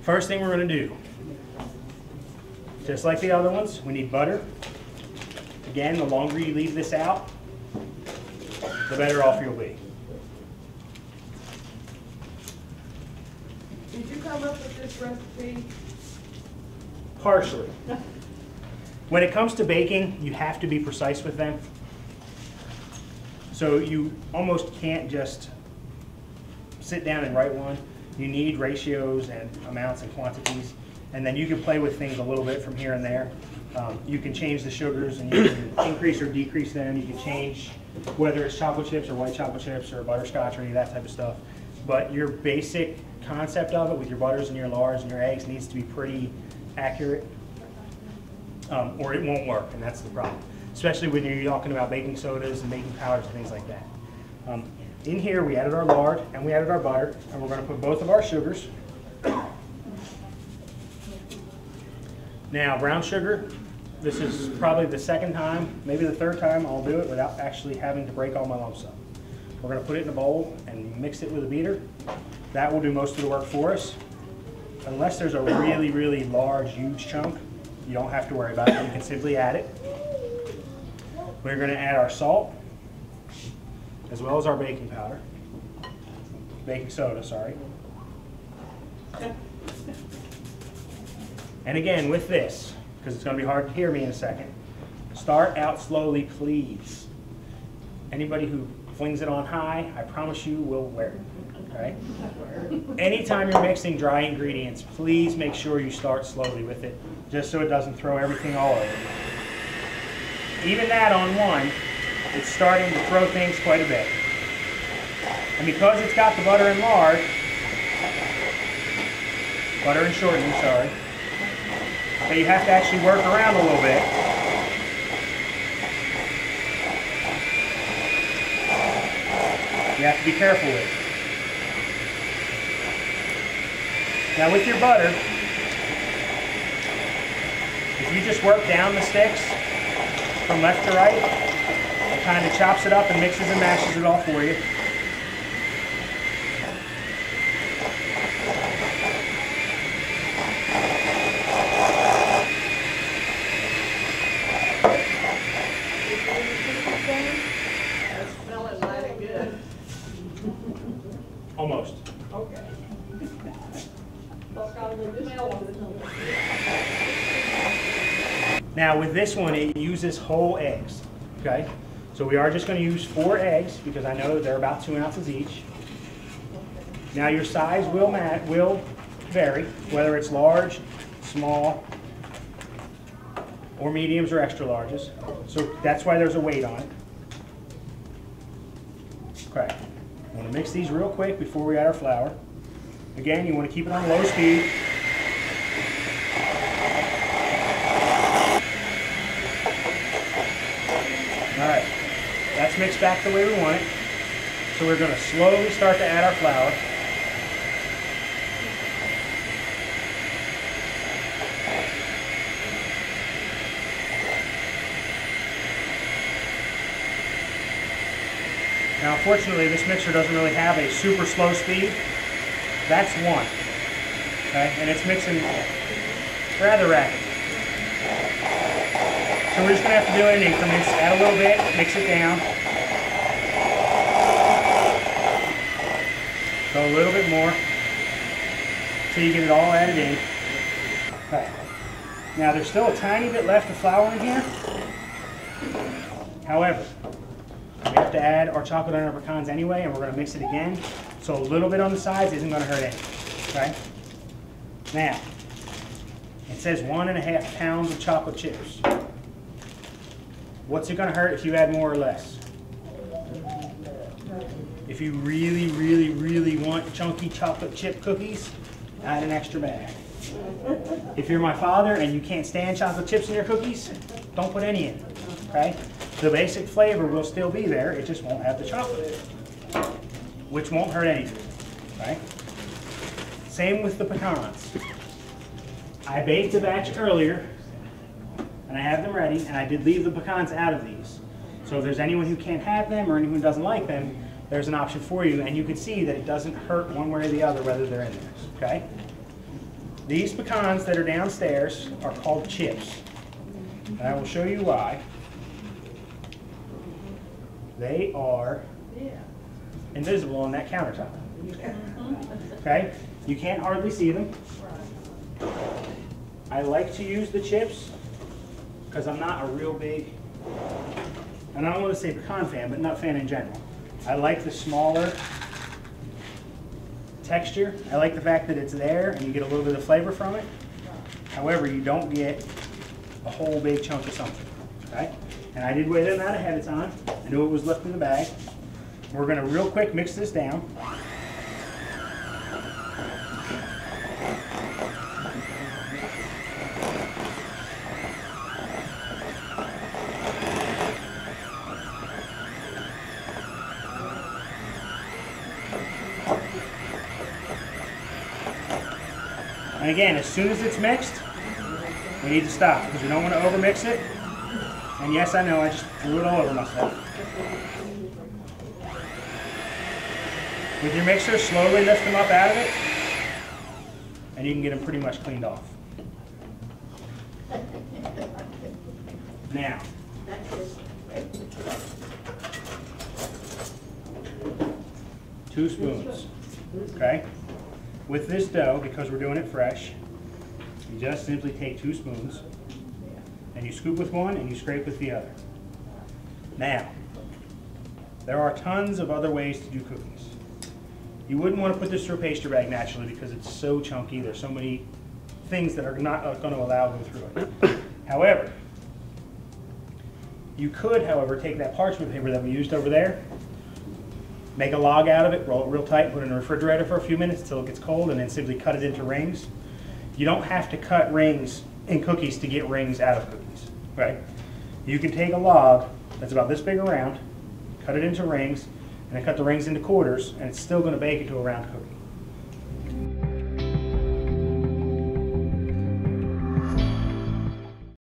First thing we're going to do, just like the other ones, we need butter. Again, the longer you leave this out, the better off you'll be. Did you come up with this recipe? Partially. When it comes to baking, you have to be precise with them. So you almost can't just sit down and write one. You need ratios and amounts and quantities, and then you can play with things a little bit from here and there. You can change the sugars and you can increase or decrease them. You can change whether it's chocolate chips or white chocolate chips or butterscotch or any of that type of stuff. But your basic concept of it with your butters and your lards and your eggs needs to be pretty accurate, or it won't work, and that's the problem. Especially when you're talking about baking sodas and baking powders and things like that. In here we added our lard and we added our butter, and we're going to put both of our sugars. Now brown sugar, this is probably the second time, maybe the third time I'll do it without actually having to break all my lumps up. We're going to put it in a bowl and mix it with a beater. That will do most of the work for us. Unless there's a really, really large, huge chunk, you don't have to worry about it. You can simply add it. We're going to add our salt, as well as our baking powder. Baking soda, sorry. And again, with this, because it's going to be hard to hear me in a second, start out slowly, please. Anybody who flings it on high, I promise you will wear it. Okay? Anytime you're mixing dry ingredients, please make sure you start slowly with it, just so it doesn't throw everything all over. Even that on one, it's starting to throw things quite a bit. And because it's got the butter and lard, butter and shortening, sorry, so you have to actually work around a little bit. You have to be careful with it. Now with your butter, if you just work down the sticks from left to right, it kind of chops it up and mixes and mashes it all for you. That's smelling mighty good. Almost. Okay. Now with this one, it uses whole eggs, okay? So we are just going to use 4 eggs because I know they're about 2 ounces each. Now your size will vary, whether it's large, small, or mediums or extra larges. So that's why there's a weight on it. Okay, I'm going to mix these real quick before we add our flour. Again, you want to keep it on low speed. All right, that's mixed back the way we want it. So we're going to slowly start to add our flour. Now, unfortunately, this mixer doesn't really have a super slow speed. That's 1, okay? And it's mixing rather rapidly. So we're just going to have to do it in increments. Add a little bit, mix it down. Go a little bit more until you get it all added in. Okay. Now there's still a tiny bit left of flour in here. However, we have to add our chocolate and our pecans anyway, and we're going to mix it again. So a little bit on the sides isn't going to hurt anything. Okay? Now, it says 1.5 pounds of chocolate chips. What's it going to hurt if you add more or less? If you really, really, really want chunky chocolate chip cookies, add an extra bag. If you're my father and you can't stand chocolate chips in your cookies, don't put any in. Okay? The basic flavor will still be there, it just won't have the chocolate in it, which won't hurt anything. Okay? Same with the pecans. I baked a batch earlier, and I have them ready, and I did leave the pecans out of these. So if there's anyone who can't have them or anyone who doesn't like them, there's an option for you, and you can see that it doesn't hurt one way or the other whether they're in there. Okay? These pecans that are downstairs are called chips. And I will show you why. They are invisible on that countertop. Okay? You can't hardly see them. I like to use the chips because I'm not a real big, and I don't want to say pecan fan, but nut fan in general. I like the smaller texture. I like the fact that it's there and you get a little bit of flavor from it. However, you don't get a whole big chunk of something. Okay? And I did weigh them out ahead of time. I knew what was left in the bag. We're going to real quick mix this down. And again, as soon as it's mixed, we need to stop because we don't want to overmix it. And yes, I know, I just threw it all over myself. With your mixer, slowly lift them up out of it, and you can get them pretty much cleaned off. Now, two spoons, okay? With this dough, because we're doing it fresh, you just simply take 2 spoons, and you scoop with one and you scrape with the other. Now, there are tons of other ways to do cookies. You wouldn't want to put this through a pastry bag naturally because it's so chunky. There's so many things that are not going to allow them through it. However, you could, however, take that parchment paper that we used over there, make a log out of it, roll it real tight, put it in the refrigerator for a few minutes until it gets cold, and then simply cut it into rings. You don't have to cut rings in cookies to get rings out of cookies, right? You can take a log that's about this big around, cut it into rings, and then cut the rings into quarters, and it's still going to bake into a round cookie.